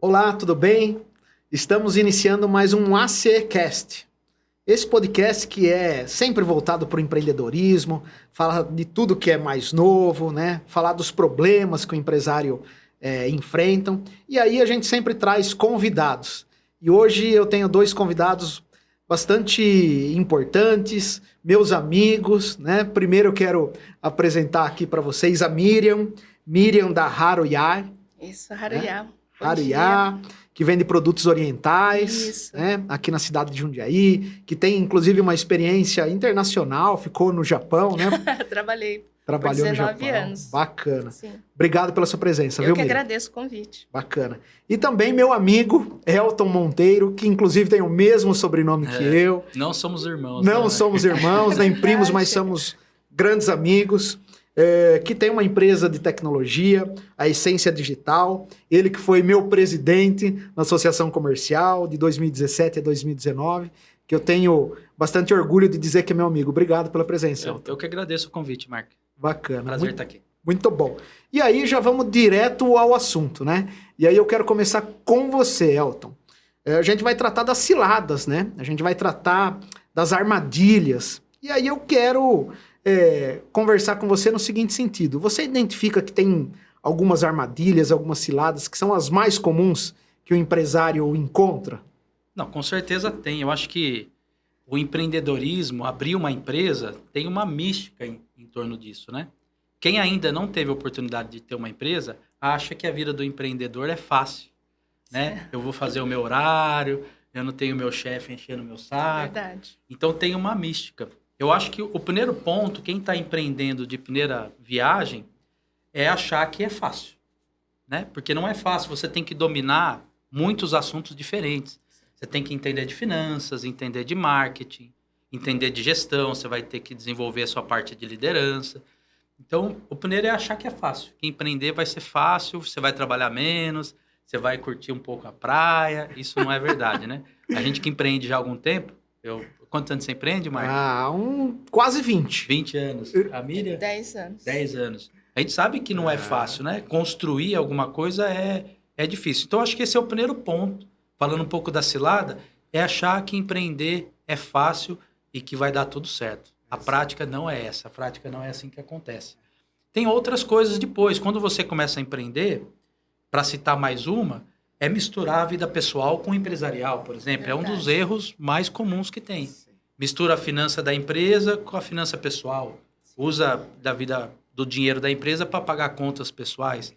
Olá, tudo bem? Estamos iniciando mais um ACCast. Esse podcast que é sempre voltado para o empreendedorismo, fala de tudo que é mais novo, né? Falar dos problemas que o empresário enfrentam. E aí a gente sempre traz convidados. E hoje eu tenho dois convidados bastante importantes, meus amigos, né? Primeiro eu quero apresentar aqui para vocês a Miriam da Haroyá. Isso, Haroyá. Né? Haroyá, que vende produtos orientais, né? Aqui na cidade de Jundiaí, que tem inclusive uma experiência internacional, ficou no Japão, né? Trabalhou por 19 no Japão. anos. Bacana. Sim. Obrigado pela sua presença, Eu viu, que Miriam? agradeço o convite. Bacana. E também meu amigo Elton Monteiro, que inclusive tem o mesmo sobrenome que eu. Não somos irmãos. Não somos irmãos, nem primos, mas somos grandes amigos. Que tem uma empresa de tecnologia, a Essência Digital. Ele que foi meu presidente na Associação Comercial de 2017 a 2019, que eu tenho bastante orgulho de dizer que é meu amigo. Obrigado pela presença, Elton. Eu que agradeço o convite, Mark. Bacana. Prazer estar aqui. Muito bom. E aí já vamos direto ao assunto, né? E aí eu quero começar com você, Elton. A gente vai tratar das ciladas, né? A gente vai tratar das armadilhas. E aí eu quero conversar com você no seguinte sentido. Você identifica que tem algumas armadilhas, algumas ciladas que são as mais comuns que o empresário encontra? Não, com certeza tem. Eu acho que o empreendedorismo, abrir uma empresa, tem uma mística em torno disso, né? Quem ainda não teve a oportunidade de ter uma empresa, acha que a vida do empreendedor é fácil, né? Eu vou fazer o meu horário, eu não tenho meu chefe enchendo o meu saco. Verdade. Então tem uma mística. Eu acho que o primeiro ponto, quem está empreendendo de primeira viagem, é achar que é fácil, né? Porque não é fácil, você tem que dominar muitos assuntos diferentes. Você tem que entender de finanças, entender de marketing, entender de gestão, você vai ter que desenvolver a sua parte de liderança. Então, o primeiro é achar que é fácil. Que empreender vai ser fácil, você vai trabalhar menos, você vai curtir um pouco a praia. Isso não é verdade, né? A gente que empreende já há algum tempo, quantos anos você empreende, Marcos? Quase 20. 20 anos. A Miriam? 10 anos. 10 anos. A gente sabe que não é fácil, né? Construir alguma coisa é difícil. Então, acho que esse é o primeiro ponto. Falando um pouco da cilada, é achar que empreender é fácil e que vai dar tudo certo. A prática não é essa. A prática não é assim que acontece. Tem outras coisas depois. Quando você começa a empreender, para citar mais uma, é misturar a vida pessoal com o empresarial, por exemplo. Verdade. É um dos erros mais comuns que tem. Mistura a finança da empresa com a finança pessoal. Usa do dinheiro da empresa para pagar contas pessoais.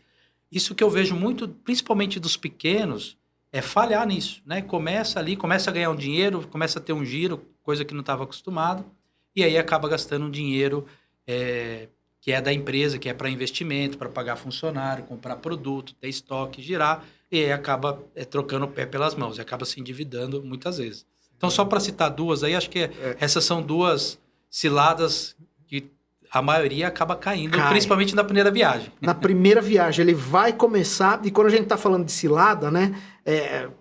Isso que eu vejo muito, principalmente dos pequenos, é falhar nisso, né? Começa a ganhar um dinheiro, começa a ter um giro, coisa que não estava acostumado, e aí acaba gastando um dinheiro que é da empresa, que é para investimento, para pagar funcionário, comprar produto, ter estoque, girar, e aí acaba trocando o pé pelas mãos, e acaba se endividando muitas vezes. Então, só para citar duas aí, acho que essas são duas ciladas que a maioria acaba caindo, principalmente na primeira viagem. Na primeira viagem, ele vai começar, e quando a gente está falando de cilada, né,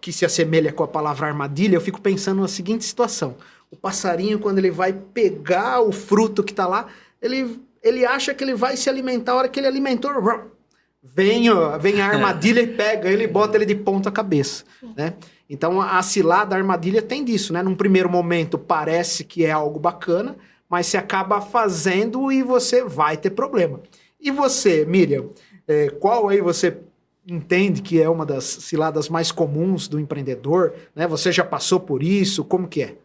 que se assemelha com a palavra armadilha, eu fico pensando na seguinte situação. O passarinho, quando ele vai pegar o fruto que está lá, ele acha que ele vai se alimentar, a hora que ele alimentou, vem a armadilha e pega ele e bota ele de ponta cabeça, né? Então, a cilada, a armadilha tem disso, né? Num primeiro momento, parece que é algo bacana, mas você acaba fazendo e você vai ter problema. E você, Miriam, qual aí você entende que é uma das ciladas mais comuns do empreendedor, né? Você já passou por isso? Como que é?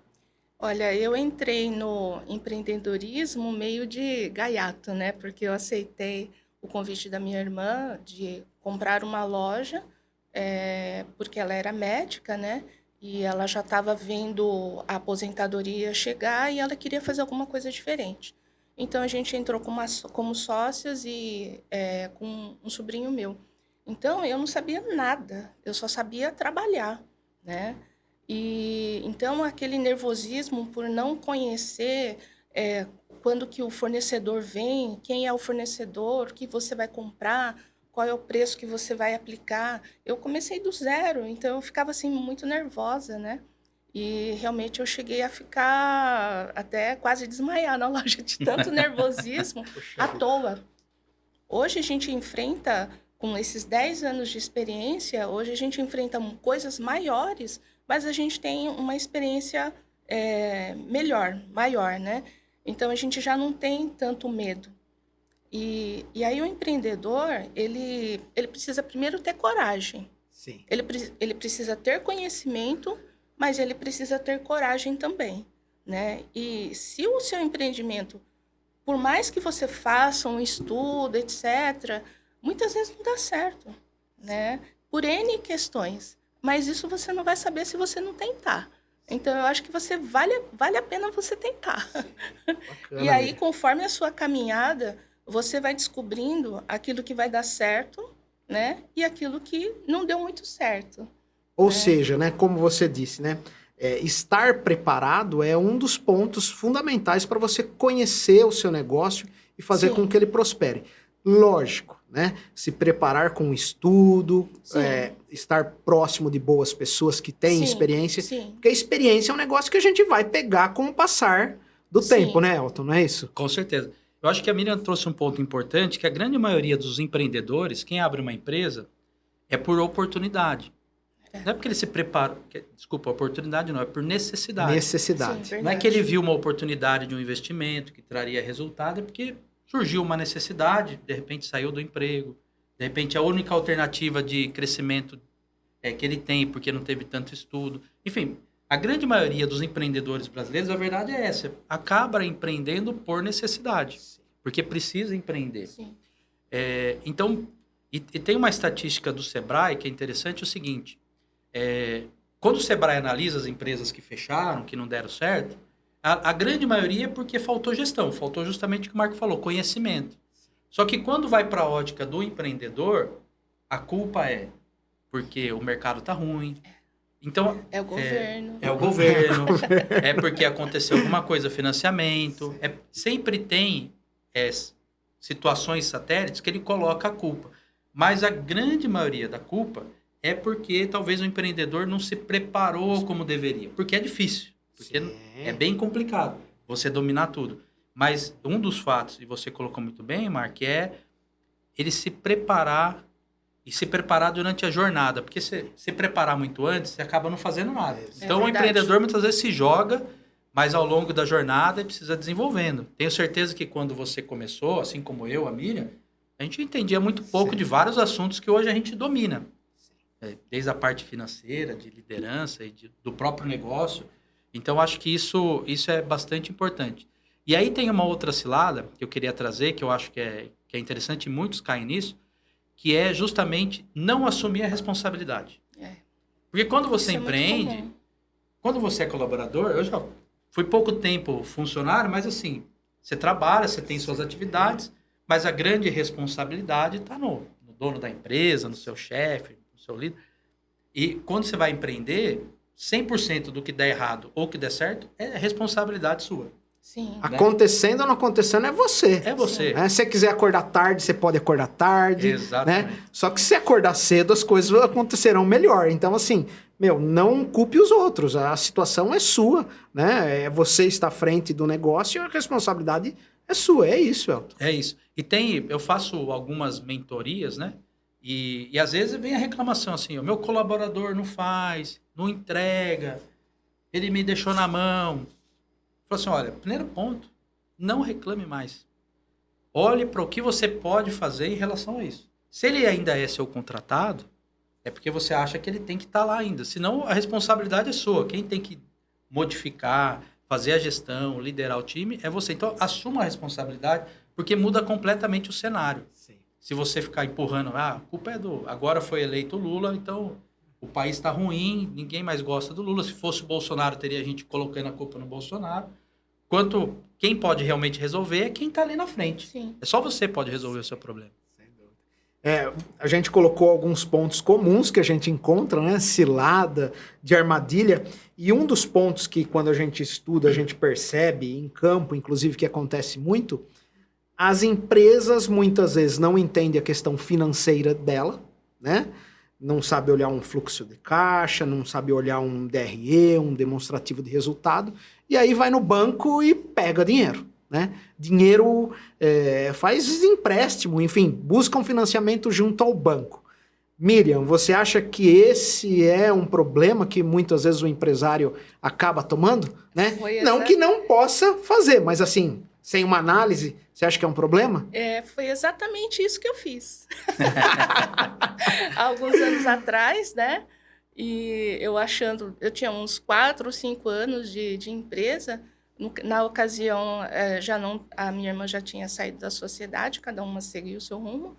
Olha, eu entrei no empreendedorismo meio de gaiato, né? Porque eu aceitei o convite da minha irmã de comprar uma loja, porque ela era médica, né? E ela já estava vendo a aposentadoria chegar e ela queria fazer alguma coisa diferente. Então, a gente entrou como sócias e com um sobrinho meu. Então, eu não sabia nada, eu só sabia trabalhar, né? E então, aquele nervosismo por não conhecer quando que o fornecedor vem, quem é o fornecedor, o que você vai comprar, qual é o preço que você vai aplicar. Eu comecei do zero, então eu ficava assim muito nervosa, né? E realmente eu cheguei a ficar até quase desmaiar na loja de tanto nervosismo à toa. Hoje a gente enfrenta com esses 10 anos de experiência, hoje a gente enfrenta coisas maiores, mas a gente tem uma experiência maior, né? Então, a gente já não tem tanto medo. E aí o empreendedor, ele precisa primeiro ter coragem. Sim. Ele precisa ter conhecimento, mas ele precisa ter coragem também, né? E se o seu empreendimento, por mais que você faça um estudo, etc., muitas vezes não dá certo, né? Por N questões. Mas isso você não vai saber se você não tentar. Então, eu acho que vale a pena você tentar. Bacana, E aí, né? conforme a sua caminhada, você vai descobrindo aquilo que vai dar certo, né? E aquilo que não deu muito certo. Ou seja, né, como você disse, né, estar preparado é um dos pontos fundamentais para você conhecer o seu negócio e fazer Sim. com que ele prospere. Lógico, né? Se preparar com estudo, Sim. estar próximo de boas pessoas que têm Sim, experiência. sim. Porque a experiência é um negócio que a gente vai pegar com o passar do Sim. tempo, né, Elton? Não é isso? Com certeza. Eu acho que a Miriam trouxe um ponto importante, que a grande maioria dos empreendedores, quem abre uma empresa, é por oportunidade. Não é porque ele se prepara... Desculpa, oportunidade não, é por necessidade. Necessidade. Sim, Não é que ele viu uma oportunidade de um investimento que traria resultado, é porque surgiu uma necessidade, de repente saiu do emprego, de repente a única alternativa de crescimento que ele tem, porque não teve tanto estudo. Enfim, a grande maioria dos empreendedores brasileiros, a verdade é essa, acaba empreendendo por necessidade, porque precisa empreender. Sim. Então, e tem uma estatística do Sebrae que é interessante, o seguinte, quando o Sebrae analisa as empresas que fecharam, que não deram certo, a grande maioria é porque faltou gestão, faltou justamente o que o Marco falou, conhecimento. Só que quando vai para a ótica do empreendedor, a culpa é porque o mercado está ruim. Então, É o governo. É o governo, é porque aconteceu alguma coisa, financiamento. Sempre tem situações satélites que ele coloca a culpa. Mas a grande maioria da culpa é porque talvez o empreendedor não se preparou como deveria. Porque é difícil. Porque é bem complicado você dominar tudo. Mas um dos fatos, e você colocou muito bem, Mark, é ele se preparar e se preparar durante a jornada. Porque se preparar muito antes, você acaba não fazendo nada. Então, o empreendedor muitas vezes se joga, mas ao longo da jornada ele precisa desenvolvendo. Tenho certeza que quando você começou, assim como eu, a Miriam, a gente entendia muito pouco de vários assuntos que hoje a gente domina. Desde a parte financeira, de liderança e do próprio negócio. Então, acho que isso é bastante importante. E aí tem uma outra cilada que eu queria trazer, que eu acho que é interessante, e muitos caem nisso, que é justamente não assumir a responsabilidade. Porque quando você empreende, quando você é colaborador, eu já fui pouco tempo funcionário, mas assim, você trabalha, você tem suas atividades, mas a grande responsabilidade está no dono da empresa, no seu chefe, no seu líder. E quando você vai empreender, 100% do que der errado ou que der certo é responsabilidade sua. Sim. Acontecendo ou não acontecendo é você. É você. Se você quiser acordar tarde, você pode acordar tarde. Exatamente. Né? Só que se acordar cedo, as coisas acontecerão melhor. Então, assim, não culpe os outros. A situação é sua, né? Você está à frente do negócio e a responsabilidade é sua. É isso, Elton. É isso. E eu faço algumas mentorias, né? E às vezes vem a reclamação assim, o meu colaborador não faz, não entrega, ele me deixou na mão. Falo assim, olha, primeiro ponto, não reclame mais. Olhe para o que você pode fazer em relação a isso. Se ele ainda é seu contratado, é porque você acha que ele tem que estar lá ainda. Senão, a responsabilidade é sua. Quem tem que modificar, fazer a gestão, liderar o time, é você. Então, assuma a responsabilidade, porque muda completamente o cenário. Sim. Se você ficar empurrando, a culpa é agora foi eleito o Lula, então o país está ruim, ninguém mais gosta do Lula. Se fosse o Bolsonaro, teria gente colocando a culpa no Bolsonaro. Quem pode realmente resolver é quem está ali na frente. Sim. É só você pode resolver o seu problema. A gente colocou alguns pontos comuns que a gente encontra, né? Cilada, de armadilha. E um dos pontos que, quando a gente estuda, a gente percebe em campo, inclusive, que acontece muito, as empresas muitas vezes não entendem a questão financeira dela, né? Não sabe olhar um fluxo de caixa, não sabe olhar um DRE, um demonstrativo de resultado, e aí vai no banco e pega dinheiro, né? Dinheiro faz empréstimo, enfim, busca um financiamento junto ao banco. Miriam, você acha que esse é um problema que muitas vezes o empresário acaba tomando, né? Não que não possa fazer, mas assim, sem uma análise, você acha que é um problema? Foi exatamente isso que eu fiz. Há alguns anos atrás, né? E eu tinha uns 4 ou 5 anos de empresa. Na ocasião, a minha irmã já tinha saído da sociedade, cada uma seguiu o seu rumo.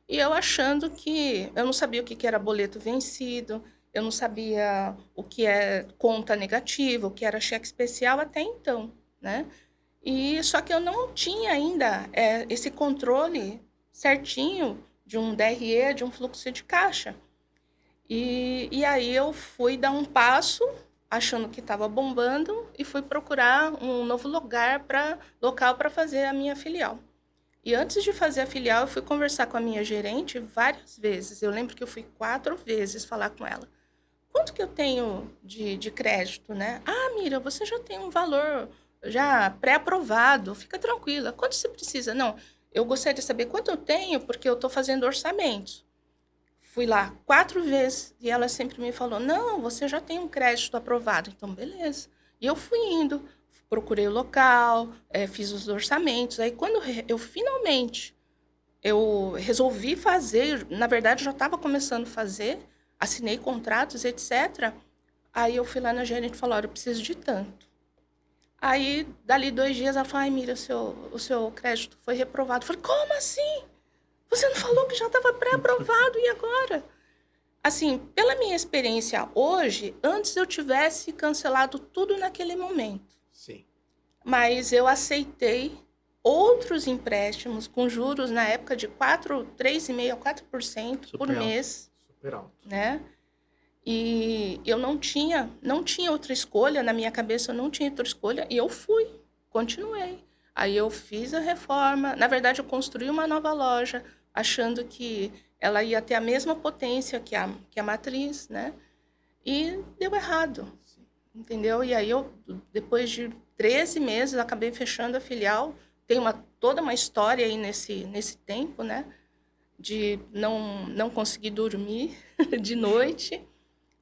E eu achando que... Eu não sabia o que era boleto vencido, eu não sabia o que é conta negativa, o que era cheque especial até então, né? Só que eu não tinha ainda esse controle certinho de um DRE, de um fluxo de caixa. E aí eu fui dar um passo, achando que estava bombando, e fui procurar um novo local para fazer a minha filial. E antes de fazer a filial, eu fui conversar com a minha gerente várias vezes. Eu lembro que eu fui 4 vezes falar com ela. Quanto que eu tenho de crédito, né? Ah, Mira, você já tem um valor já pré-aprovado, fica tranquila. Quanto você precisa? Não, eu gostaria de saber quanto eu tenho, porque eu estou fazendo orçamentos. Fui lá 4 vezes e ela sempre me falou, não, você já tem um crédito aprovado. Então, beleza. E eu fui indo, procurei o local, fiz os orçamentos. Aí, quando eu finalmente resolvi fazer, na verdade, eu já estava começando a fazer, assinei contratos, etc. Aí eu fui lá na gerente e falei, olha, eu preciso de tanto. Aí, dali 2 dias, ela falou, ai, Mira, o seu crédito foi reprovado. Eu falei, como assim? Você não falou que já estava pré-aprovado, e agora? Assim, pela minha experiência hoje, antes eu tivesse cancelado tudo naquele momento. Sim. Mas eu aceitei outros empréstimos com juros na época de 3,5% a 4% por mês. Super alto. Né? E eu não tinha outra escolha, na minha cabeça eu não tinha outra escolha, e eu continuei. Aí eu fiz a reforma, na verdade eu construí uma nova loja, achando que ela ia ter a mesma potência que a matriz, né? E deu errado, entendeu? E aí depois de 13 meses, acabei fechando a filial. Tem toda uma história aí nesse tempo, né? De não conseguir dormir de noite,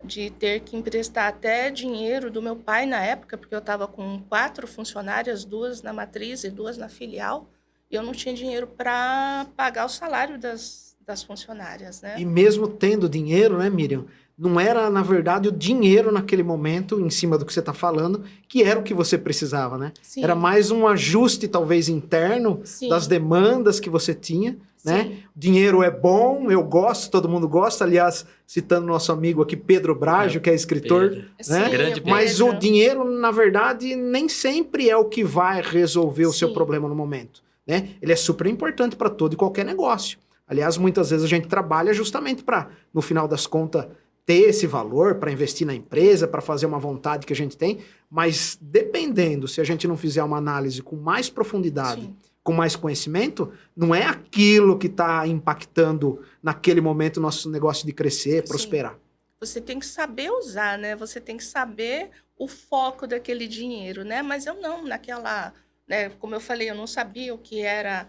de ter que emprestar até dinheiro do meu pai na época, porque eu estava com 4 funcionárias, 2 na matriz e 2 na filial, e eu não tinha dinheiro para pagar o salário das funcionárias, né? E mesmo tendo dinheiro, né, Miriam, não era, na verdade, o dinheiro naquele momento, em cima do que você está falando, que era o que você precisava, né? Sim. Era mais um ajuste, talvez, interno, Sim. das demandas que você tinha, né? Sim. Dinheiro é bom, eu gosto, todo mundo gosta. Aliás, citando nosso amigo aqui, Pedro Braggio, que é escritor, Pedro. né? Sim, Grande Mas o Pedro. dinheiro, na verdade, nem sempre é o que vai resolver o seu Sim. problema no momento, né? Ele é super importante para todo e qualquer negócio. Aliás, muitas vezes a gente trabalha justamente para, no final das contas, ter esse valor para investir na empresa, para fazer uma vontade que a gente tem, mas dependendo, se a gente não fizer uma análise com mais profundidade, Sim. com mais conhecimento, não é aquilo que está impactando naquele momento o nosso negócio de crescer, prosperar. Você tem que saber usar, né? Você tem que saber o foco daquele dinheiro, né? Mas eu não, né? Como eu falei, eu não sabia o que era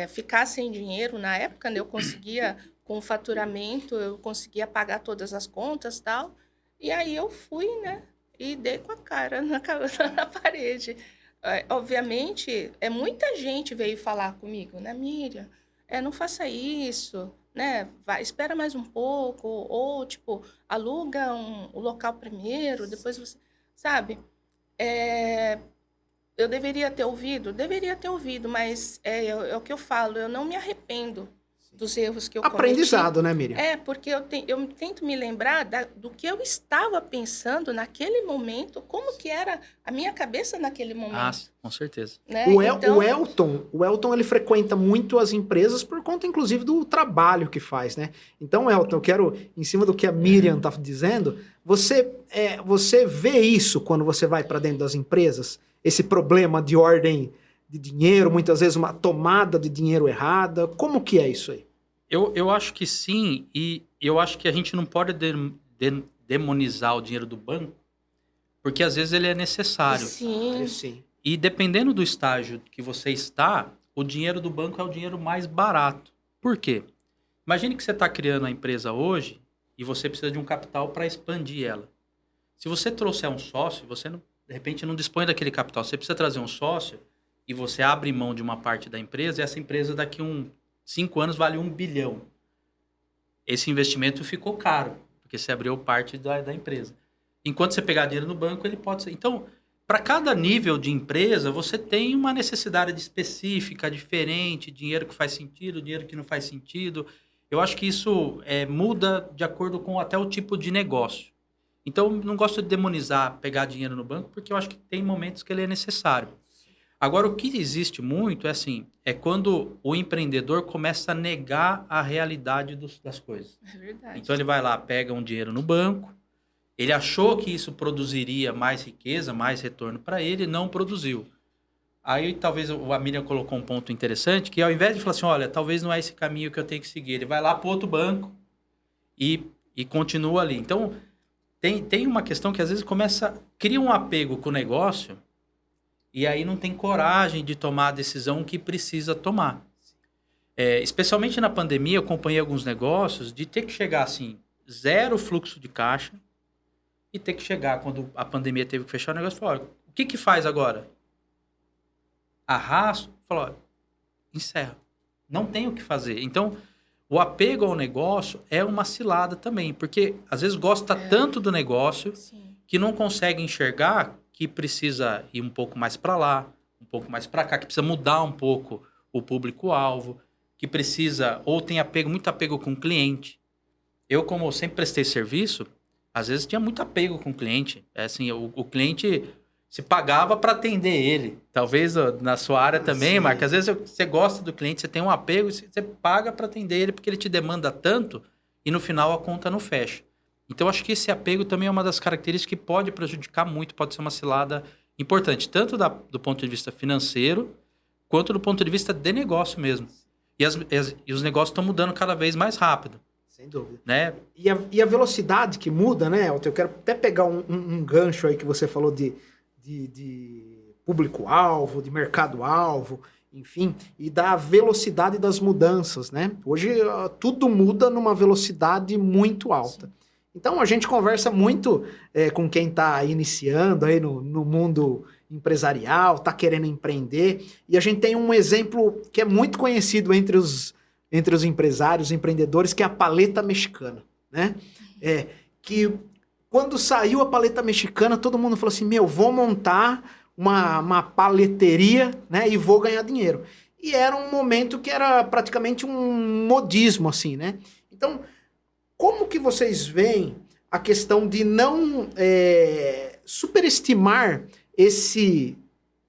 ficar sem dinheiro na época, né? Eu conseguia, com o faturamento, eu conseguia pagar todas as contas e tal. E aí eu fui, né? E dei com a cara na parede. Obviamente, muita gente veio falar comigo, né, Miriam? Não faça isso, né? Espera mais um pouco, ou, tipo, aluga o local primeiro, depois você... Sabe? Eu deveria ter ouvido, mas é o que eu falo, eu não me arrependo dos erros que eu cometi. Aprendizado, né, Miriam? Porque eu tento me lembrar do que eu estava pensando naquele momento, como que era a minha cabeça naquele momento. Ah, com certeza. Né? O Então, Elton, ele frequenta muito as empresas por conta, inclusive, do trabalho que faz, né? Então, Elton, eu quero, em cima do que a Miriam está dizendo, você vê isso quando você vai para dentro das empresas? Esse problema de ordem de dinheiro, muitas vezes uma tomada de dinheiro errada. Como que é isso aí? Eu acho que sim, e eu acho que a gente não pode demonizar o dinheiro do banco, porque às vezes ele é necessário. sim, Sim. E dependendo do estágio que você está, o dinheiro do banco é o dinheiro mais barato. Por quê? Imagine que você está criando a empresa hoje e você precisa de um capital para expandir ela. Se você trouxer um sócio, você não, de repente não dispõe daquele capital. Você precisa trazer um sócio e você abre mão de uma parte da empresa e essa empresa daqui 5 anos vale 1 bilhão. Esse investimento ficou caro, porque você abriu parte da empresa. Enquanto você pegar dinheiro no banco, ele pode ser... Então, para cada nível de empresa, você tem uma necessidade específica, diferente, dinheiro que faz sentido, dinheiro que não faz sentido. Eu acho que isso muda de acordo com até o tipo de negócio. Então, não gosto de demonizar pegar dinheiro no banco, porque eu acho que tem momentos que ele é necessário. Agora, o que existe muito é quando o empreendedor começa a negar a realidade das coisas. É verdade. Então, ele vai lá, pega um dinheiro no banco, ele achou que isso produziria mais riqueza, mais retorno para ele, não produziu. Aí, talvez, a Miriam colocou um ponto interessante, que ao invés de falar assim, olha, talvez não é esse caminho que eu tenho que seguir, ele vai lá para outro banco e continua ali. Então, tem uma questão que às vezes cria um apego com o negócio e aí não tem coragem de tomar a decisão que precisa tomar. Especialmente na pandemia, eu acompanhei alguns negócios de ter que chegar assim, 0 fluxo de caixa e ter que chegar quando a pandemia teve que fechar o negócio e falar, o que faz agora? Arrasto, falou, encerra. Não tem o que fazer. Então, o apego ao negócio é uma cilada também, porque às vezes gosta tanto do negócio Sim. que não consegue enxergar que precisa ir um pouco mais para lá, um pouco mais para cá, que precisa mudar um pouco o público-alvo, que precisa, ou tem muito apego com o cliente. Eu, como sempre prestei serviço, às vezes tinha muito apego com o cliente. O cliente se pagava para atender ele. Talvez na sua área também, Marco. Às vezes você gosta do cliente, você tem um apego, você paga para atender ele porque ele te demanda tanto e no final a conta não fecha. Então, acho que esse apego também é uma das características que pode prejudicar muito, pode ser uma cilada importante, tanto do ponto de vista financeiro, quanto do ponto de vista de negócio mesmo. E os negócios estão mudando cada vez mais rápido. Sem dúvida. Né? E a velocidade que muda, né, Elton? Eu quero até pegar um gancho aí que você falou de público-alvo, de mercado-alvo, enfim, e da velocidade das mudanças, né? Hoje tudo muda numa velocidade muito alta. Sim. Então a gente conversa muito com quem está iniciando aí no mundo empresarial, está querendo empreender, e a gente tem um exemplo que é muito conhecido entre os empresários, empreendedores, que é a paleta mexicana, né? Que quando saiu a paleta mexicana, todo mundo falou assim, vou montar uma paleteria, né, e vou ganhar dinheiro. E era um momento que era praticamente um modismo, assim, né? Então, como que vocês veem a questão de não superestimar esse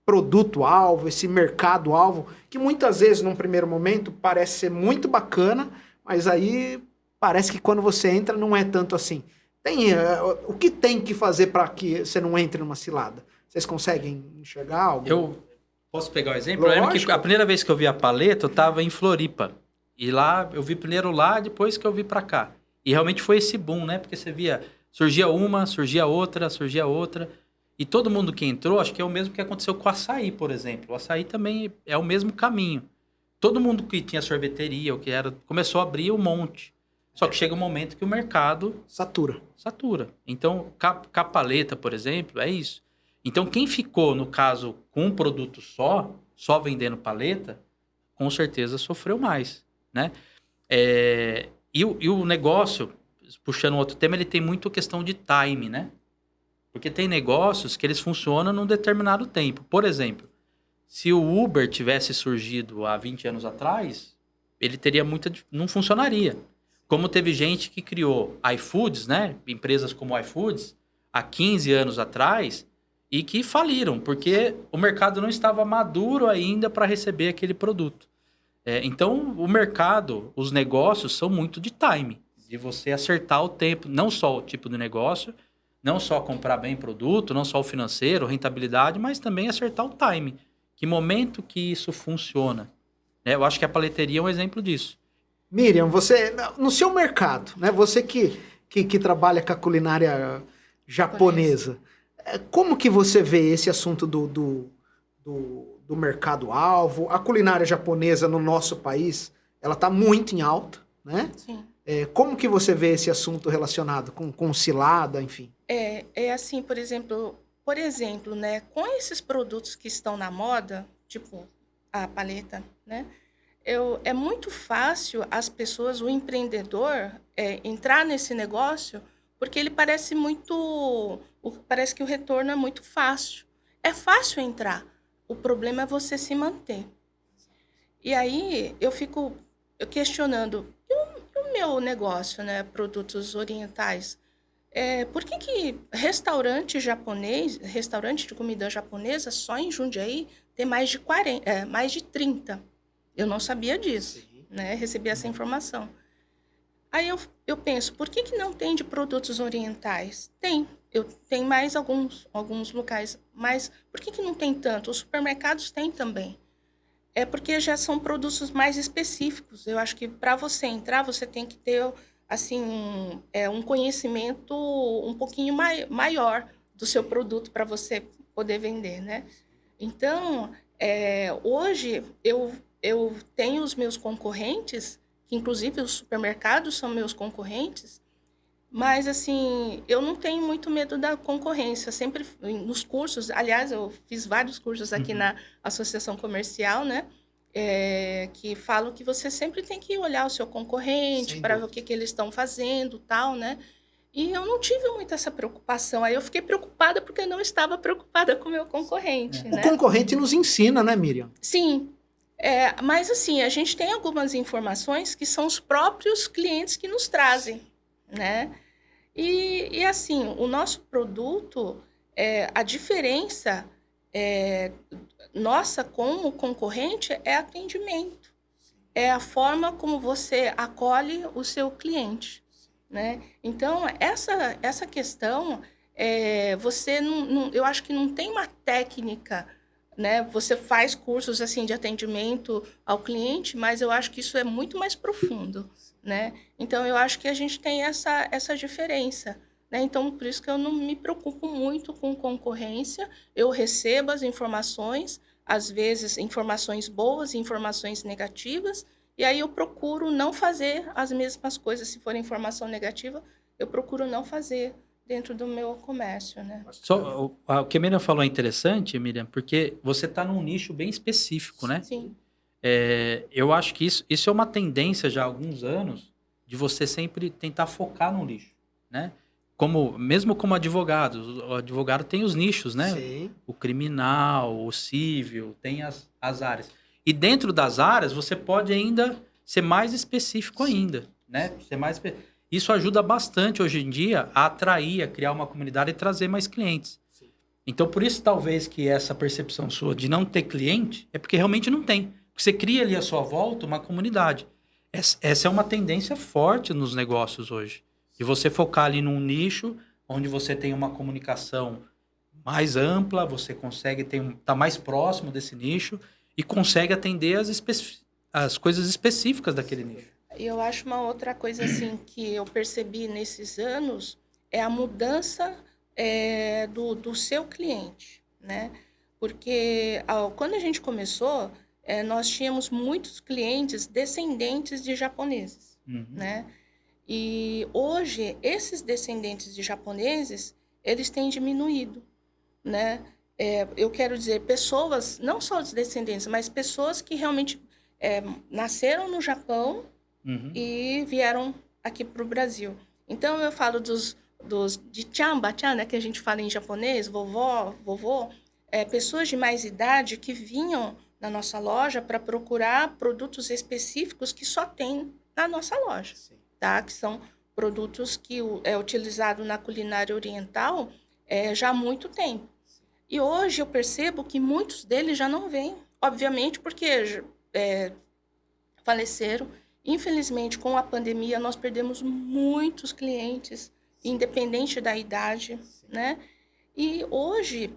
produto-alvo, esse mercado-alvo, que muitas vezes, num primeiro momento, parece ser muito bacana, mas aí parece que quando você entra não é tanto assim. O que tem que fazer para que você não entre numa cilada? Vocês conseguem enxergar algo? Eu posso pegar o exemplo? Eu lembro que a primeira vez que eu vi a paleta, eu estava em Floripa. E lá, eu vi primeiro lá, depois que eu vi para cá. E realmente foi esse boom, né? Porque você via, surgia uma, surgia outra. E todo mundo que entrou, acho que é o mesmo que aconteceu com o açaí, por exemplo. O açaí também é o mesmo caminho. Todo mundo que tinha sorveteria, começou a abrir um monte. Só que chega um momento que o mercado... Satura. Então, com a paleta, por exemplo, é isso. Então, quem ficou, no caso, com um produto só vendendo paleta, com certeza sofreu mais, né? E o negócio, puxando outro tema, ele tem muito questão de time, né? Porque tem negócios que eles funcionam num determinado tempo. Por exemplo, se o Uber tivesse surgido há 20 anos atrás, ele teria não funcionaria. Como teve gente que criou iFoods, né? Empresas como iFoods, há 15 anos atrás, e que faliram, porque o mercado não estava maduro ainda para receber aquele produto. Então, o mercado, os negócios são muito de time, de você acertar o tempo, não só o tipo de negócio, não só comprar bem produto, não só o financeiro, rentabilidade, mas também acertar o time. Que momento que isso funciona? Eu acho que a paleteria é um exemplo disso. Miriam, você, no seu mercado, né, você que trabalha com a culinária japonesa, como que você vê esse assunto do mercado-alvo. A culinária japonesa no nosso país, ela está muito em alta, né? Sim. Como que você vê esse assunto relacionado com cilada, enfim? É assim, por exemplo, né, com esses produtos que estão na moda, tipo a paleta, né? É muito fácil as pessoas, o empreendedor, entrar nesse negócio, porque ele parece parece que o retorno é muito fácil. É fácil entrar. O problema é você se manter. E aí eu fico questionando, e o meu negócio, né, produtos orientais? Por que restaurante de comida japonesa, só em Jundiaí, tem mais de 30? Eu não sabia disso, né? Recebi essa informação. Aí eu penso, por que não tem de produtos orientais? Tem mais alguns locais, mas por que não tem tanto? Os supermercados têm também. É porque já são produtos mais específicos. Eu acho que para você entrar, você tem que ter assim, um conhecimento um pouquinho maior do seu produto para você poder vender, né? Então, hoje eu tenho os meus concorrentes, que inclusive os supermercados são meus concorrentes, mas assim, eu não tenho muito medo da concorrência. Sempre nos cursos, aliás, eu fiz vários cursos aqui na Associação Comercial, né? Que falam que você sempre tem que olhar o seu concorrente para ver o que eles estão fazendo, tal, né? E eu não tive muito essa preocupação. Aí eu fiquei preocupada porque eu não estava preocupada com o meu concorrente, né? O concorrente nos ensina, né, Miriam? Sim. Mas assim, a gente tem algumas informações que são os próprios clientes que nos trazem, né? E assim, o nosso produto, a diferença nossa com o concorrente é atendimento. É a forma como você acolhe o seu cliente, né? Então, essa questão, você eu acho que não tem uma técnica, né? Você faz cursos assim de atendimento ao cliente, mas eu acho que isso é muito mais profundo, né? Então, eu acho que a gente tem essa diferença, né? Então, por isso que eu não me preocupo muito com concorrência. Eu recebo as informações, às vezes informações boas e informações negativas, e aí eu procuro não fazer as mesmas coisas. Se for informação negativa, eu procuro não fazer dentro do meu comércio, né? O que a Miriam falou é interessante, Miriam, porque você está num nicho bem específico, né? Sim. Eu acho que isso é uma tendência já há alguns anos de você sempre tentar focar no nicho, né? Mesmo como advogado, o advogado tem os nichos, né? Sim. O criminal, o civil, tem as áreas. E dentro das áreas, você pode ainda ser mais específico ainda, né? Isso ajuda bastante hoje em dia a atrair, a criar uma comunidade e trazer mais clientes. Sim. Então, por isso, talvez que essa percepção sua de não ter cliente é porque realmente não tem. Você cria ali à sua volta uma comunidade. Essa é uma tendência forte nos negócios hoje. De você focar ali num nicho onde você tem uma comunicação mais ampla, você consegue estar mais próximo desse nicho e consegue atender as coisas específicas daquele nicho. Eu acho uma outra coisa assim que eu percebi nesses anos é a mudança do seu cliente, né? Porque quando a gente começou, nós tínhamos muitos clientes descendentes de japoneses, né? E hoje, esses descendentes de japoneses, eles têm diminuído, né? Eu quero dizer, pessoas, não só os descendentes, mas pessoas que realmente nasceram no Japão e vieram aqui para o Brasil. Então, eu falo de chan, bachan, né, que a gente fala em japonês, vovó, vovô, pessoas de mais idade que vinham na nossa loja para procurar produtos específicos que só tem na nossa loja. Sim. Tá? Que são produtos que é utilizado na culinária oriental já há muito tempo. E hoje eu percebo que muitos deles já não vêm, obviamente porque faleceram. Infelizmente, com a pandemia, nós perdemos muitos clientes, independente da idade, né? E hoje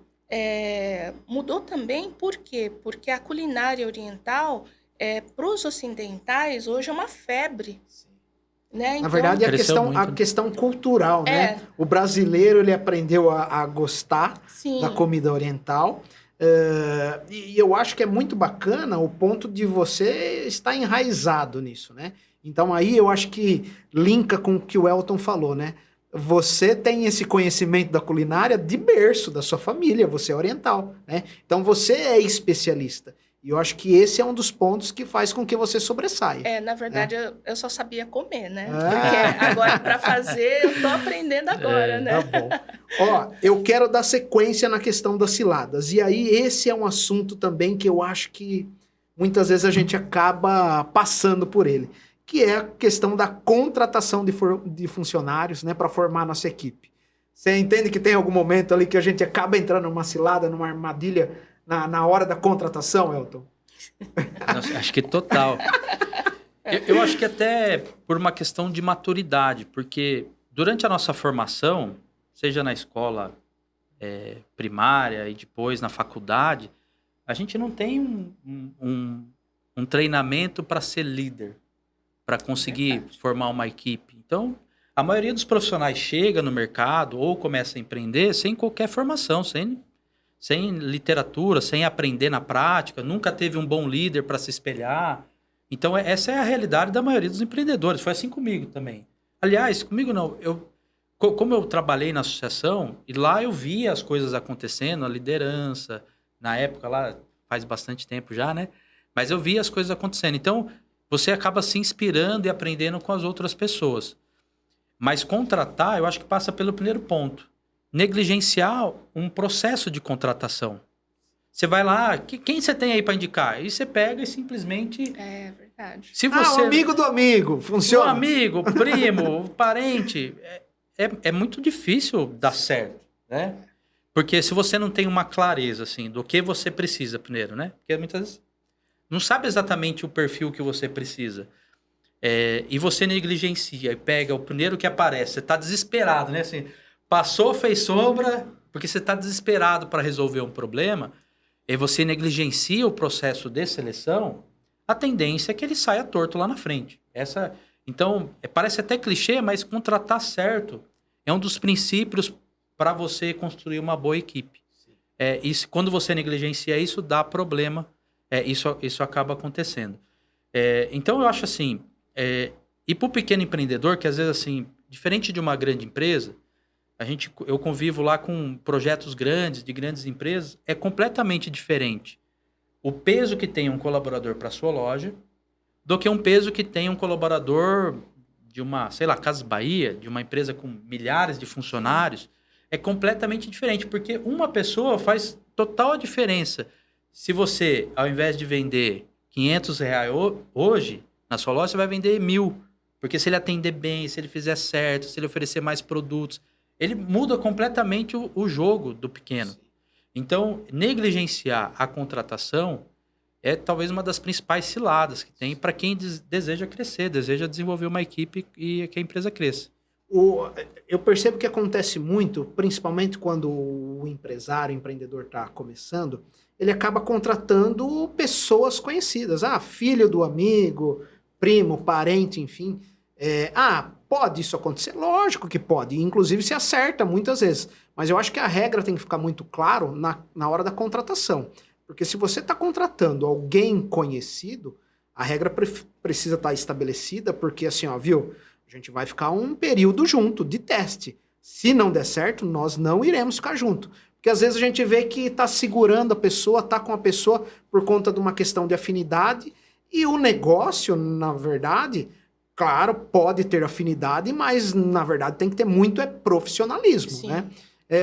mudou também, por quê? Porque a culinária oriental, para os ocidentais, hoje é uma febre. Né? Na verdade, a questão cultural, né? O brasileiro, ele aprendeu a gostar da comida oriental. E eu acho que é muito bacana o ponto de você estar enraizado nisso, né? Então aí eu acho que linka com o que o Elton falou, né? Você tem esse conhecimento da culinária de berço, da sua família, você é oriental, né? Então você é especialista. E eu acho que esse é um dos pontos que faz com que você sobressaia. Na verdade, eu só sabia comer, né? Ah. Porque agora, para fazer, eu tô aprendendo agora, né? Tá bom. Ó, eu quero dar sequência na questão das ciladas. E aí, esse é um assunto também que eu acho que muitas vezes a gente acaba passando por ele, que é a questão da contratação de funcionários, né, para formar nossa equipe. Você entende que tem algum momento ali que a gente acaba entrando numa cilada, numa armadilha na hora da contratação, Elton? Nossa, acho que total. Eu acho que até por uma questão de maturidade, porque durante a nossa formação, seja na escola primária e depois na faculdade, a gente não tem um treinamento para ser líder, para conseguir formar uma equipe. Então, a maioria dos profissionais chega no mercado ou começa a empreender sem qualquer formação, sem literatura, sem aprender na prática, nunca teve um bom líder para se espelhar. Então, essa é a realidade da maioria dos empreendedores. Foi assim comigo também. Aliás, comigo não. Como eu trabalhei na associação, e lá eu via as coisas acontecendo, a liderança, na época lá, faz bastante tempo já, né? Mas eu via as coisas acontecendo. Então, você acaba se inspirando e aprendendo com as outras pessoas. Mas contratar, eu acho que passa pelo primeiro ponto. Negligenciar um processo de contratação. Você vai lá, quem você tem aí para indicar? E você pega e simplesmente... É verdade. Se você... o amigo do amigo, funciona. O amigo, primo, parente. É muito difícil dar certo, né? Porque se você não tem uma clareza, assim, do que você precisa primeiro, né? Porque muitas vezes não sabe exatamente o perfil que você precisa. E você negligencia e pega o primeiro que aparece. Você está desesperado, né? Assim, passou, fez sombra, porque você está desesperado para resolver um problema, e você negligencia o processo de seleção, a tendência é que ele saia torto lá na frente. Então, parece até clichê, mas contratar certo é um dos princípios para você construir uma boa equipe. Isso, quando você negligencia isso, dá problema. Isso acaba acontecendo. Então, eu acho assim, e para o pequeno empreendedor, que às vezes, assim, diferente de uma grande empresa, eu convivo lá com projetos grandes, de grandes empresas, é completamente diferente o peso que tem um colaborador para a sua loja do que um peso que tem um colaborador de uma, sei lá, Casas Bahia, de uma empresa com milhares de funcionários. É completamente diferente, porque uma pessoa faz total diferença. Se você, ao invés de vender R$500 hoje, na sua loja, você vai vender 1.000. Porque se ele atender bem, se ele fizer certo, se ele oferecer mais produtos, ele muda completamente o jogo do pequeno. Então, negligenciar a contratação é talvez uma das principais ciladas que tem para quem deseja crescer, deseja desenvolver uma equipe e que a empresa cresça. Eu percebo que acontece muito, principalmente quando o empresário, o empreendedor está começando, ele acaba contratando pessoas conhecidas. Filho do amigo, primo, parente, enfim. Pode isso acontecer? Lógico que pode. Inclusive se acerta muitas vezes. Mas eu acho que a regra tem que ficar muito claro na hora da contratação. Porque se você está contratando alguém conhecido, a regra precisa estar estabelecida, porque assim, viu? A gente vai ficar um período junto, de teste. Se não der certo, nós não iremos ficar junto. Porque às vezes a gente vê que está segurando a pessoa, está com a pessoa por conta de uma questão de afinidade. E o negócio, na verdade, claro, pode ter afinidade, mas na verdade tem que ter muito profissionalismo, Sim. né?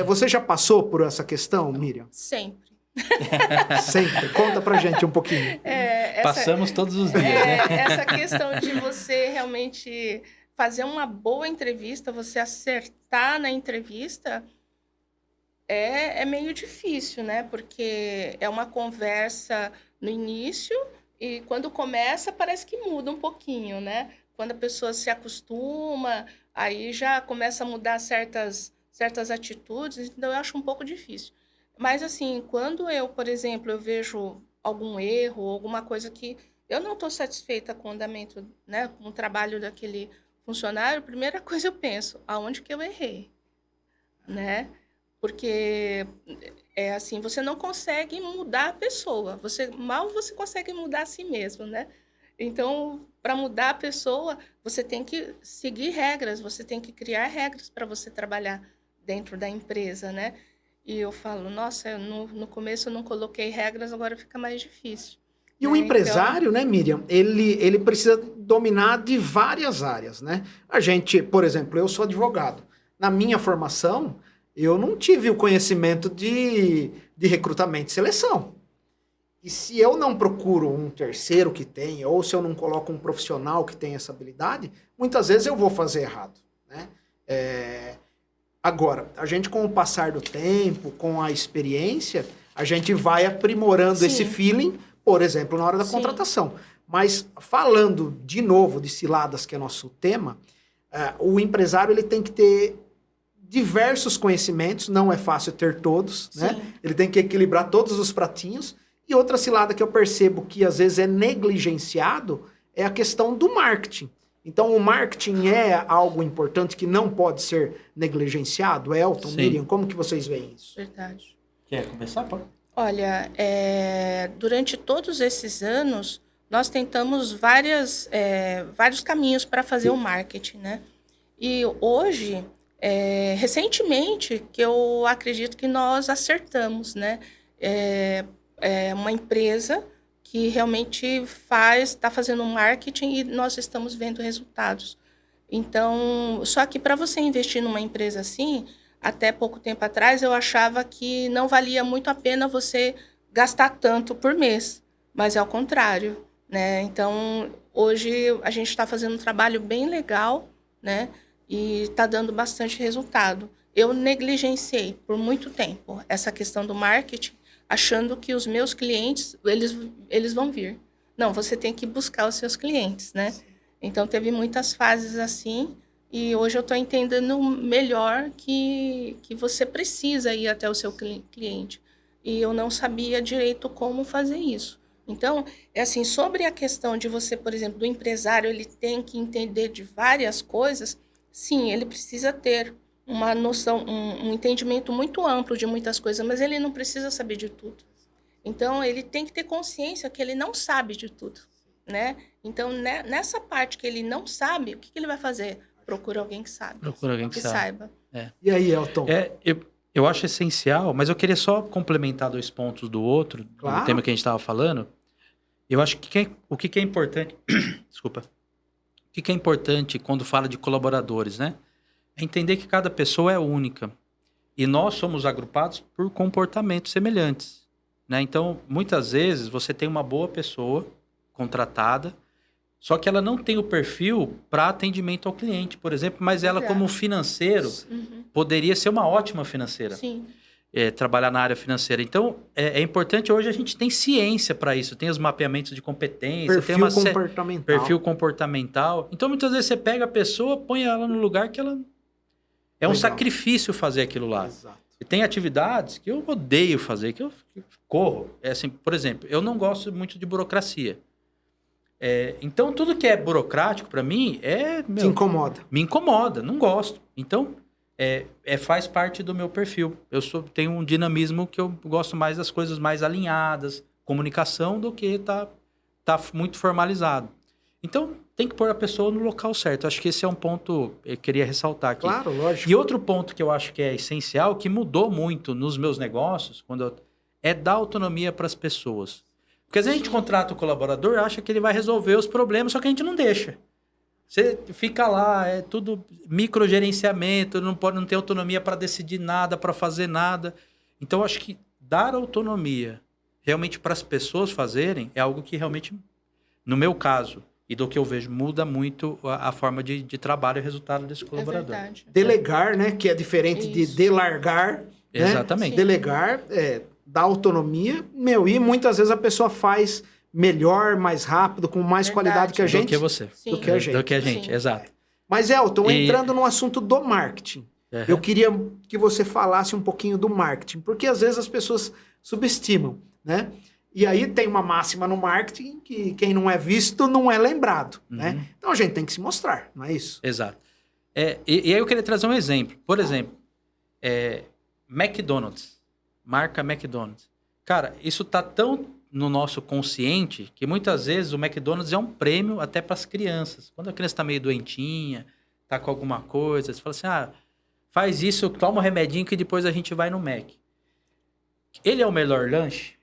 Você já passou por essa questão, Miriam? Sempre. Sempre. Conta pra gente um pouquinho. Passamos todos os dias, né? Essa questão de você realmente fazer uma boa entrevista, você acertar na entrevista, é meio difícil, né? Porque é uma conversa no início e quando começa parece que muda um pouquinho, né? Quando a pessoa se acostuma, aí já começa a mudar certas atitudes, então eu acho um pouco difícil. Mas assim, quando eu, por exemplo, eu vejo algum erro, alguma coisa que eu não estou satisfeita com o andamento, né, com o trabalho daquele funcionário, a primeira coisa eu penso, aonde que eu errei, né? Porque é assim, você não consegue mudar a pessoa. Você consegue mudar a si mesmo, né? Então, para mudar a pessoa, você tem que seguir regras, você tem que criar regras para você trabalhar dentro da empresa, né? E eu falo, nossa, no começo eu não coloquei regras, agora fica mais difícil. E né? o empresário, né, Miriam, ele precisa dominar de várias áreas, né? A gente, por exemplo, eu sou advogado. Na minha formação, eu não tive o conhecimento de recrutamento e seleção. E se eu não procuro um terceiro que tenha, ou se eu não coloco um profissional que tenha essa habilidade, muitas vezes eu vou fazer errado, né? Agora, a gente com o passar do tempo, com a experiência, a gente vai aprimorando Sim. esse feeling, por exemplo, na hora da Sim. contratação. Mas falando de novo de ciladas, que é nosso tema, o empresário ele tem que ter diversos conhecimentos, não é fácil ter todos, né? Sim. Ele tem que equilibrar todos os pratinhos. E outra cilada que eu percebo que às vezes é negligenciado é a questão do marketing. Então, o marketing é algo importante que não pode ser negligenciado? Elton, Sim. Miriam, como que vocês veem isso? Verdade. Quer começar? Pode. Olha, durante todos esses anos, nós tentamos vários caminhos para fazer o marketing, né? E hoje, recentemente, que eu acredito que nós acertamos, né? É uma empresa que realmente está fazendo um marketing e nós estamos vendo resultados. Então, só que para você investir numa empresa assim, até pouco tempo atrás eu achava que não valia muito a pena você gastar tanto por mês, mas é ao contrário, né? Então, hoje a gente está fazendo um trabalho bem legal, né? E está dando bastante resultado. Eu negligenciei por muito tempo essa questão do marketing, achando que os meus clientes, eles vão vir. Não, você tem que buscar os seus clientes, né? Então, teve muitas fases assim, e hoje eu estou entendendo melhor que você precisa ir até o seu cliente. E eu não sabia direito como fazer isso. Então, é assim, sobre a questão de você, por exemplo, do empresário, ele tem que entender de várias coisas, sim, ele precisa ter uma noção, um entendimento muito amplo de muitas coisas, mas ele não precisa saber de tudo. Então, ele tem que ter consciência que ele não sabe de tudo, né? Então, nessa parte que ele não sabe, o que ele vai fazer? Procura alguém que sabe. Procura alguém que saiba. E aí, Elton? Eu acho essencial, mas eu queria só complementar 2 pontos do outro, Claro. do tema que a gente estava falando. Eu acho que o que é importante... Desculpa. O que é importante quando fala de colaboradores, né? É entender que cada pessoa é única. E nós somos agrupados por comportamentos semelhantes, né? Então, muitas vezes, você tem uma boa pessoa contratada, só que ela não tem o perfil para atendimento ao cliente, por exemplo, mas ela, como financeiro, poderia ser uma ótima financeira. Sim. Trabalhar na área financeira. Então, é importante, hoje a gente tem ciência para isso, tem os mapeamentos de competência, tem perfil comportamental. Então, muitas vezes você pega a pessoa, põe ela no lugar que ela... É um sacrifício fazer aquilo lá. Exato. E tem atividades que eu odeio fazer, que eu corro. Assim, por exemplo, eu não gosto muito de burocracia. Então, tudo que é burocrático, para mim, Te incomoda. me incomoda, não gosto. Então, faz parte do meu perfil. Tenho um dinamismo que eu gosto mais das coisas mais alinhadas, comunicação, do que tá muito formalizado. Então, tem que pôr a pessoa no local certo. Acho que esse é um ponto que eu queria ressaltar aqui. Claro, lógico. E outro ponto que eu acho que é essencial, que mudou muito nos meus negócios, é dar autonomia para as pessoas. Porque às vezes a gente contrata o colaborador, acha que ele vai resolver os problemas, só que a gente não deixa. Você fica lá, é tudo microgerenciamento, não tem autonomia para decidir nada, para fazer nada. Então, acho que dar autonomia realmente para as pessoas fazerem é algo que realmente, no meu caso, e do que eu vejo, muda muito a forma de trabalho e resultado desse colaborador. É verdade. Delegar, né? Que é diferente de delargar. Né? Exatamente. Delegar, dá autonomia, e muitas vezes a pessoa faz melhor, mais rápido, com mais qualidade que a gente. Do que você. Sim. Do que a gente. Do que a gente, Sim. exato. Mas, Elton, entrando no assunto do marketing, eu queria que você falasse um pouquinho do marketing, porque às vezes as pessoas subestimam, né? E aí tem uma máxima no marketing que quem não é visto não é lembrado, né? Então a gente tem que se mostrar, não é isso? Exato. E aí eu queria trazer um exemplo. Por exemplo, McDonald's. Marca McDonald's. Cara, isso tá tão no nosso consciente que muitas vezes o McDonald's é um prêmio até para as crianças. Quando a criança tá meio doentinha, tá com alguma coisa, você fala assim, faz isso, toma um remedinho que depois a gente vai no Mac. Ele é o melhor lanche?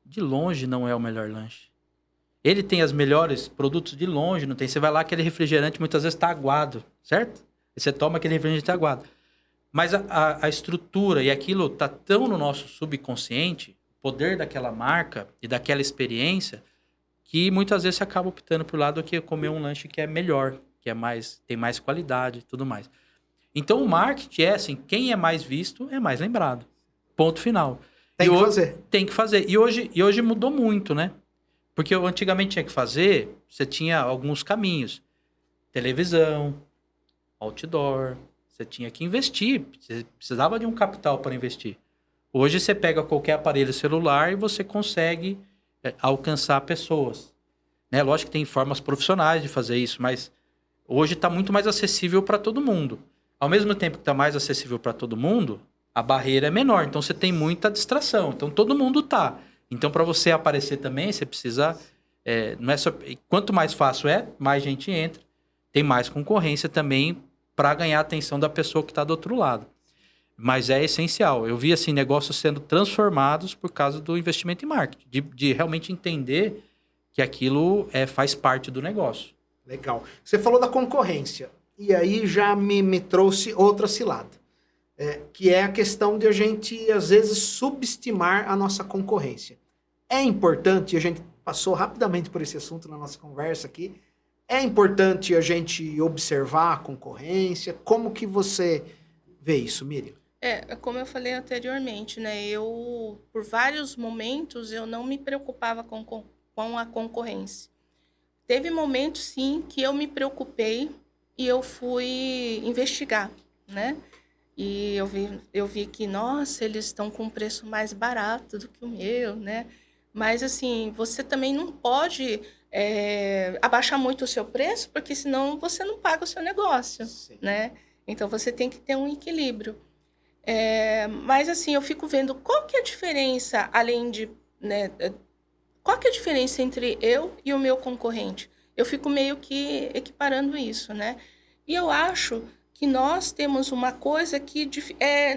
De longe não é o melhor lanche. Ele tem os melhores produtos de longe, não tem. Você vai lá, aquele refrigerante muitas vezes tá aguado, certo? E você toma aquele refrigerante aguado. Mas a estrutura e aquilo tá tão no nosso subconsciente, o poder daquela marca e daquela experiência, que muitas vezes você acaba optando por lado que comer um lanche que é melhor, que é tem mais qualidade e tudo mais. Então o marketing é assim, quem é mais visto é mais lembrado. Ponto final. Tem que fazer. Tem que fazer. E hoje mudou muito, né? Porque eu antigamente tinha que fazer, você tinha alguns caminhos. Televisão, outdoor, você tinha que investir. Você precisava de um capital para investir. Hoje você pega qualquer aparelho celular e você consegue alcançar pessoas. Né? Lógico que tem formas profissionais de fazer isso, mas hoje está muito mais acessível para todo mundo. Ao mesmo tempo que está mais acessível para todo mundo, a barreira é menor. Então você tem muita distração. Então todo mundo está. Então, para você aparecer também, você precisa... não é só, quanto mais fácil mais gente entra. Tem mais concorrência também para ganhar a atenção da pessoa que está do outro lado. Mas é essencial. Eu vi assim, negócios sendo transformados por causa do investimento em marketing. De realmente entender que aquilo faz parte do negócio. Legal. Você falou da concorrência. E aí já me trouxe outra cilada. Que é a questão de a gente, às vezes, subestimar a nossa concorrência. É importante, a gente passou rapidamente por esse assunto na nossa conversa aqui, é importante a gente observar a concorrência. Como que você vê isso, Miriam? Como eu falei anteriormente, né? Por vários momentos, eu não me preocupava com a concorrência. Teve momentos, sim, que eu me preocupei e eu fui investigar, né? E eu vi que, nossa, eles estão com um preço mais barato do que o meu, né? Mas, assim, você também não pode abaixar muito o seu preço, porque senão você não paga o seu negócio, Sim. Né? Então, você tem que ter um equilíbrio. Mas, assim, eu fico vendo qual que é a diferença, além de... Né, qual que é a diferença entre eu e o meu concorrente? Eu fico meio que equiparando isso, né? E eu acho que nós temos uma coisa que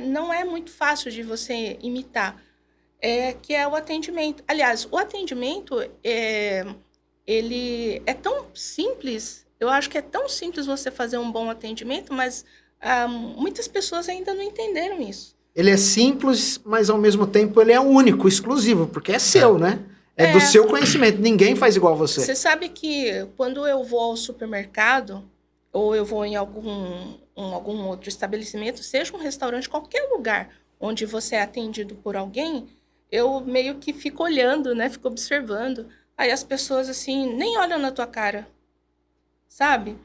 não é muito fácil de você imitar, que é o atendimento. Aliás, o atendimento, ele é tão simples, eu acho que é tão simples você fazer um bom atendimento, mas muitas pessoas ainda não entenderam isso. Ele é simples, mas ao mesmo tempo ele é único, exclusivo, porque é seu, né? É do seu conhecimento, ninguém faz igual você. Você sabe que quando eu vou ao supermercado, ou eu vou em algum outro estabelecimento, seja um restaurante, qualquer lugar onde você é atendido por alguém, eu meio que fico olhando, né? Fico observando. Aí as pessoas, assim, nem olham na tua cara, sabe?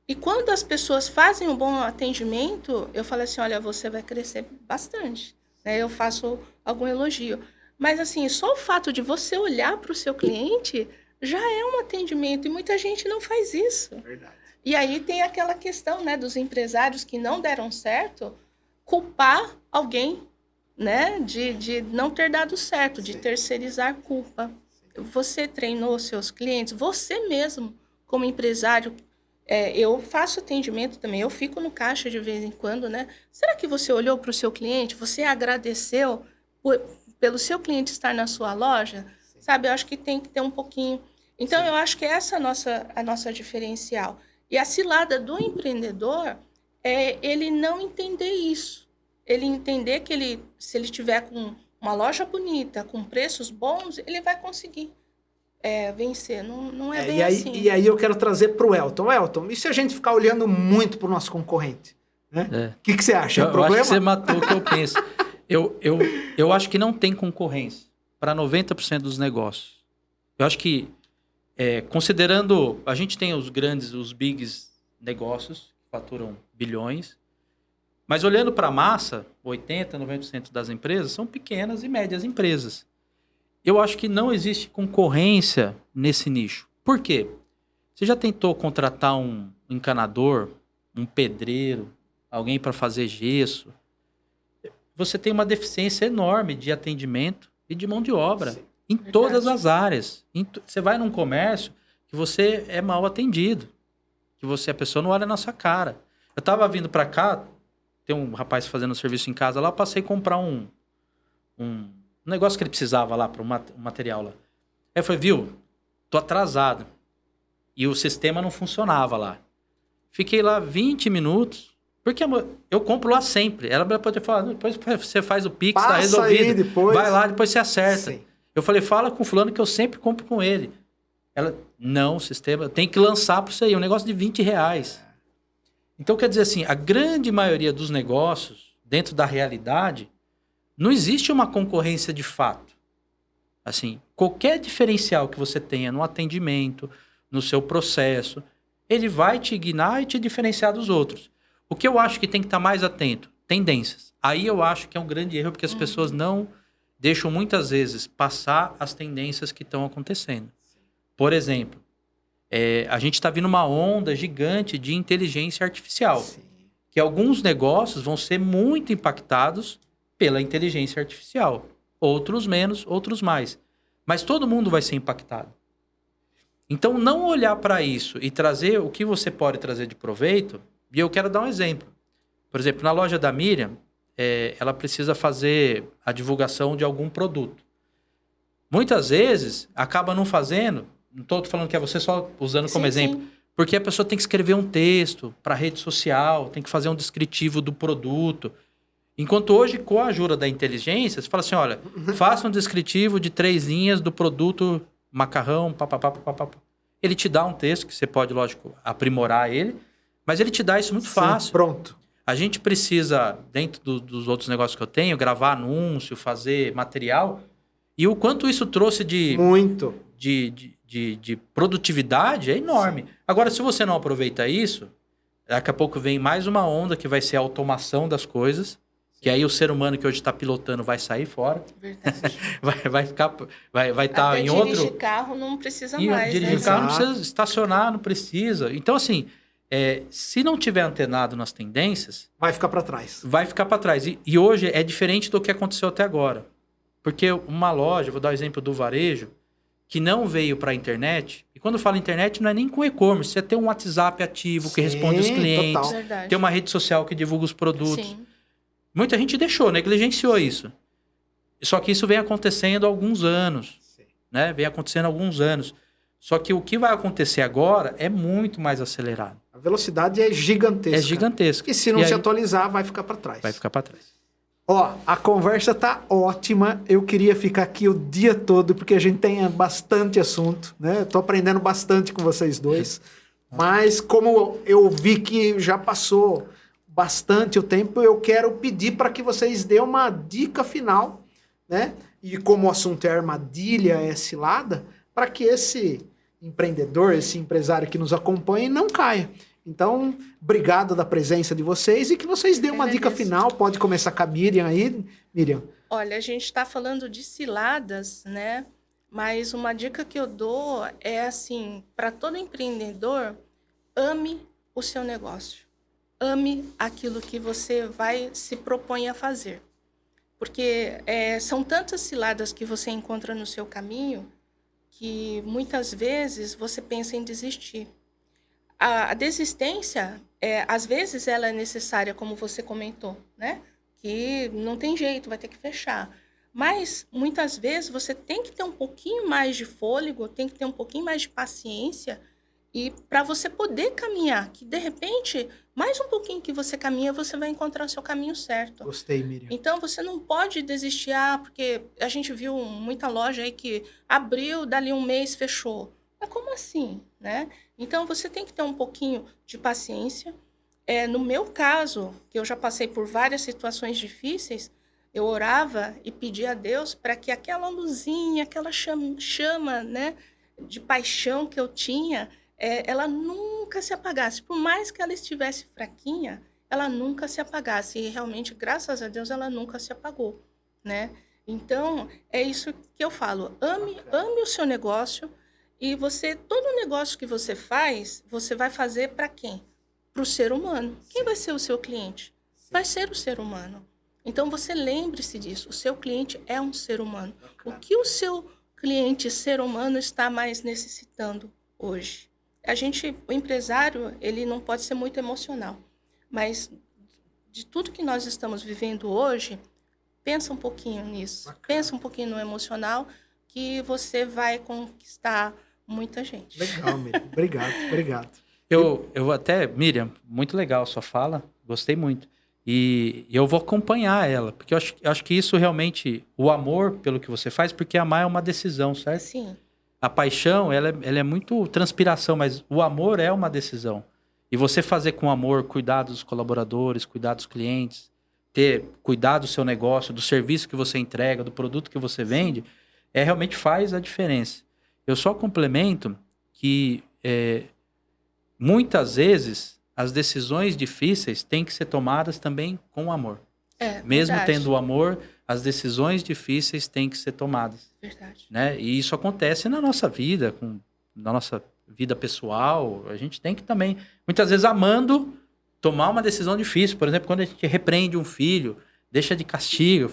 E quando as pessoas fazem um bom atendimento, eu falo assim, olha, você vai crescer bastante, né? Eu faço algum elogio. Mas, assim, só o fato de você olhar para o seu cliente já é um atendimento, e muita gente não faz isso. Verdade. E aí tem aquela questão, né, dos empresários que não deram certo, culpar alguém, né, de não ter dado certo, de terceirizar culpa. Você treinou seus clientes, você mesmo, como empresário, eu faço atendimento também, eu fico no caixa de vez em quando, né? Será que você olhou para o seu cliente, você agradeceu pelo seu cliente estar na sua loja? Sabe, eu acho que tem que ter um pouquinho... Então, eu acho que essa é a nossa diferencial. E a cilada do empreendedor é ele não entender isso. Ele entender que se ele tiver com uma loja bonita, com preços bons, ele vai conseguir vencer. Não é bem assim. E aí eu quero trazer para o Elton. Elton, e se a gente ficar olhando muito para o nosso concorrente? Né? O que você acha? É problema? Eu acho que você matou o que eu penso. Eu acho que não tem concorrência para 90% dos negócios. Eu acho que considerando, a gente tem os bigs negócios, que faturam bilhões, mas olhando para a massa, 80%, 90% das empresas são pequenas e médias empresas. Eu acho que não existe concorrência nesse nicho. Por quê? Você já tentou contratar um encanador, um pedreiro, alguém para fazer gesso? você tem uma deficiência enorme de atendimento e de mão de obra. Sim. Em todas as áreas. Você vai num comércio que você é mal atendido. Que a pessoa não olha na sua cara. Eu tava vindo para cá, tem um rapaz fazendo serviço em casa lá, eu passei a comprar um negócio que ele precisava lá para um material lá. Aí eu falei, viu, tô atrasado. E o sistema não funcionava lá. Fiquei lá 20 minutos, porque eu compro lá sempre. Ela pode falar, depois você faz o Pix, tá resolvido. Aí depois. Vai lá, depois você acerta. Sim. Eu falei, fala com o fulano que eu sempre compro com ele. Ela, não, o sistema tem que lançar para isso aí, um negócio de R$20. Então, quer dizer assim, a grande maioria dos negócios, dentro da realidade, não existe uma concorrência de fato. Assim, qualquer diferencial que você tenha no atendimento, no seu processo, ele vai te guiar e te diferenciar dos outros. O que eu acho que tem que estar mais atento? Tendências. Aí eu acho que é um grande erro, porque as pessoas não deixam muitas vezes passar as tendências que estão acontecendo. Por exemplo, a gente está vindo uma onda gigante de inteligência artificial. Sim. Que alguns negócios vão ser muito impactados pela inteligência artificial. Outros menos, outros mais. Mas todo mundo vai ser impactado. Então, não olhar para isso e trazer o que você pode trazer de proveito. E eu quero dar um exemplo. Por exemplo, na loja da Miriam, ela precisa fazer a divulgação de algum produto. Muitas vezes, acaba não fazendo. Não estou falando que é você só usando como exemplo. Sim. Porque a pessoa tem que escrever um texto para rede social, tem que fazer um descritivo do produto. Enquanto hoje, com a ajuda da inteligência, você fala assim, olha, faça um descritivo de 3 linhas do produto macarrão, papapá. Ele te dá um texto que você pode, lógico, aprimorar ele, mas ele te dá isso muito fácil. Pronto. A gente precisa, dentro dos outros negócios que eu tenho, gravar anúncio, fazer material, e o quanto isso trouxe de produtividade é enorme. Agora, se você não aproveita isso, daqui a pouco vem mais uma onda que vai ser a automação das coisas, que aí o ser humano que hoje está pilotando vai sair fora. Verdade. vai estar em outro... Dirigir carro não precisa mais, dirigir né? carro não precisa estacionar, não precisa. Então, assim, se não tiver antenado nas tendências... Vai ficar para trás. Vai ficar para trás. E hoje é diferente do que aconteceu até agora. Porque uma loja, vou dar o exemplo do varejo, que não veio para a internet, e quando eu falo internet não é nem com e-commerce, você tem um WhatsApp ativo que responde os clientes, Verdade. tem uma rede social que divulga os produtos. Sim. Muita gente negligenciou isso. Só que isso vem acontecendo há alguns anos. Sim. Né? Vem acontecendo há alguns anos. Só que o que vai acontecer agora é muito mais acelerado. A velocidade é gigantesca. É gigantesca. E se não se atualizar, vai ficar para trás. Vai ficar para trás. Ó, a conversa tá ótima. Eu queria ficar aqui o dia todo, porque a gente tem bastante assunto, né? Eu tô aprendendo bastante com vocês dois. Mas como eu vi que já passou bastante o tempo, eu quero pedir para que vocês dêem uma dica final, né? E como o assunto é armadilha, é cilada, para que esse empreendedor, esse empresário que nos acompanha não caia. Então, obrigado da presença de vocês e que vocês dêem uma dica final. Pode começar com a Miriam aí, Miriam. Olha, a gente está falando de ciladas, né? Mas uma dica que eu dou é assim, para todo empreendedor, ame o seu negócio. Ame aquilo que você se propõe a fazer. Porque são tantas ciladas que você encontra no seu caminho que muitas vezes você pensa em desistir. A desistência, às vezes, ela é necessária, como você comentou, né? Que não tem jeito, vai ter que fechar. Mas, muitas vezes, você tem que ter um pouquinho mais de fôlego, tem que ter um pouquinho mais de paciência e para você poder caminhar, que, de repente, mais um pouquinho que você caminha, você vai encontrar o seu caminho certo. Gostei, Miriam. Então, você não pode desistir, porque a gente viu muita loja aí que abriu, dali um mês fechou. Mas como assim, né? Então, você tem que ter um pouquinho de paciência. No meu caso, que eu já passei por várias situações difíceis, eu orava e pedia a Deus para que aquela luzinha, aquela chama, né, de paixão que eu tinha, ela nunca se apagasse. Por mais que ela estivesse fraquinha, ela nunca se apagasse. E realmente, graças a Deus, ela nunca se apagou, né? Então, é isso que eu falo. Ame o seu negócio. E todo negócio que você faz, você vai fazer para quem? Para o ser humano. Quem vai ser o seu cliente? Vai ser o ser humano. Então, você lembre-se disso. O seu cliente é um ser humano. O que o seu cliente ser humano está mais necessitando hoje? O empresário, ele não pode ser muito emocional. Mas de tudo que nós estamos vivendo hoje, pensa um pouquinho nisso. Bacana. Pensa um pouquinho no emocional, que você vai conquistar muita gente. Legal, Miriam. Obrigado. Eu até, Miriam, muito legal a sua fala, gostei muito. E eu vou acompanhar ela, porque eu acho que isso realmente, o amor pelo que você faz, porque amar é uma decisão, certo? Sim. A paixão, ela é muito transpiração, mas o amor é uma decisão. E você fazer com amor, cuidar dos colaboradores, cuidar dos clientes, cuidar do seu negócio, do serviço que você entrega, do produto que você vende, realmente faz a diferença. Eu só complemento que muitas vezes as decisões difíceis têm que ser tomadas também com amor. Mesmo Verdade. tendo o amor, as decisões difíceis têm que ser tomadas. Verdade. Né? E isso acontece na nossa vida, na nossa vida pessoal. A gente tem que também, muitas vezes amando, tomar uma decisão difícil. Por exemplo, quando a gente repreende um filho, deixa de castigo,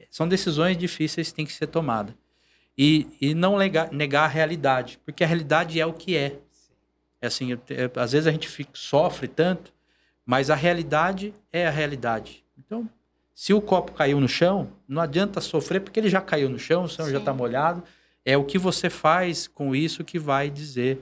são decisões difíceis que têm que ser tomadas. E não negar a realidade, porque a realidade é o que é. Assim, às vezes a gente sofre tanto, mas a realidade é a realidade. Então, se o copo caiu no chão, não adianta sofrer, porque ele já caiu no chão, o chão já está molhado. É o que você faz com isso que vai dizer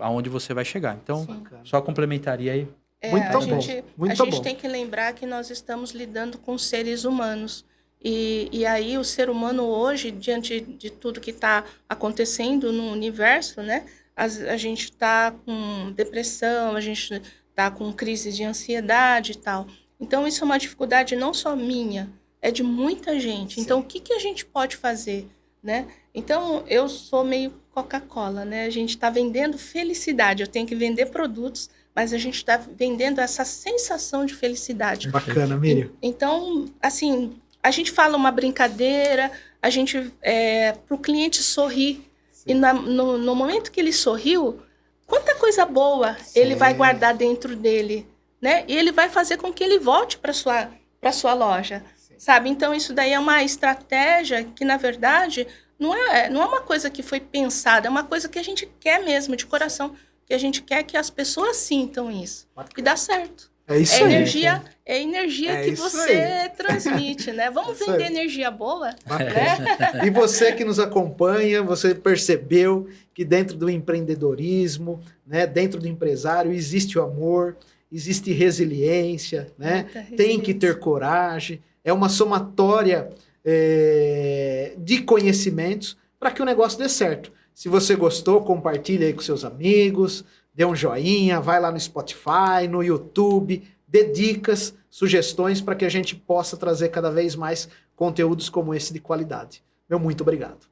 aonde você vai chegar. Então, só complementaria aí. Muito a bom. gente tem que lembrar que nós estamos lidando com seres humanos. E aí o ser humano hoje, diante de tudo que está acontecendo no universo, né? A gente está com depressão, a gente está com crise de ansiedade e tal. Então, isso é uma dificuldade não só minha, é de muita gente. Então, o que a gente pode fazer, né? Então, eu sou meio Coca-Cola, né? A gente está vendendo felicidade. Eu tenho que vender produtos, mas a gente está vendendo essa sensação de felicidade. Bacana, Miriam. Então, assim, a gente fala uma brincadeira, a gente para o cliente sorrir. E no momento que ele sorriu, quanta coisa boa ele vai guardar dentro dele, né? E ele vai fazer com que ele volte para sua loja, sabe? Então, isso daí é uma estratégia que, na verdade, não é uma coisa que foi pensada, é uma coisa que a gente quer mesmo, de coração, que a gente quer que as pessoas sintam isso. E dá certo. É isso aí. É energia que você transmite, né? Vamos vender energia boa, né? E você que nos acompanha, você percebeu que dentro do empreendedorismo, né, dentro do empresário, existe o amor, existe resiliência, né? Tem que ter coragem. É uma somatória de conhecimentos para que o negócio dê certo. Se você gostou, compartilha aí com seus amigos, dê um joinha, vai lá no Spotify, no YouTube, dê dicas, sugestões para que a gente possa trazer cada vez mais conteúdos como esse de qualidade. Meu muito obrigado.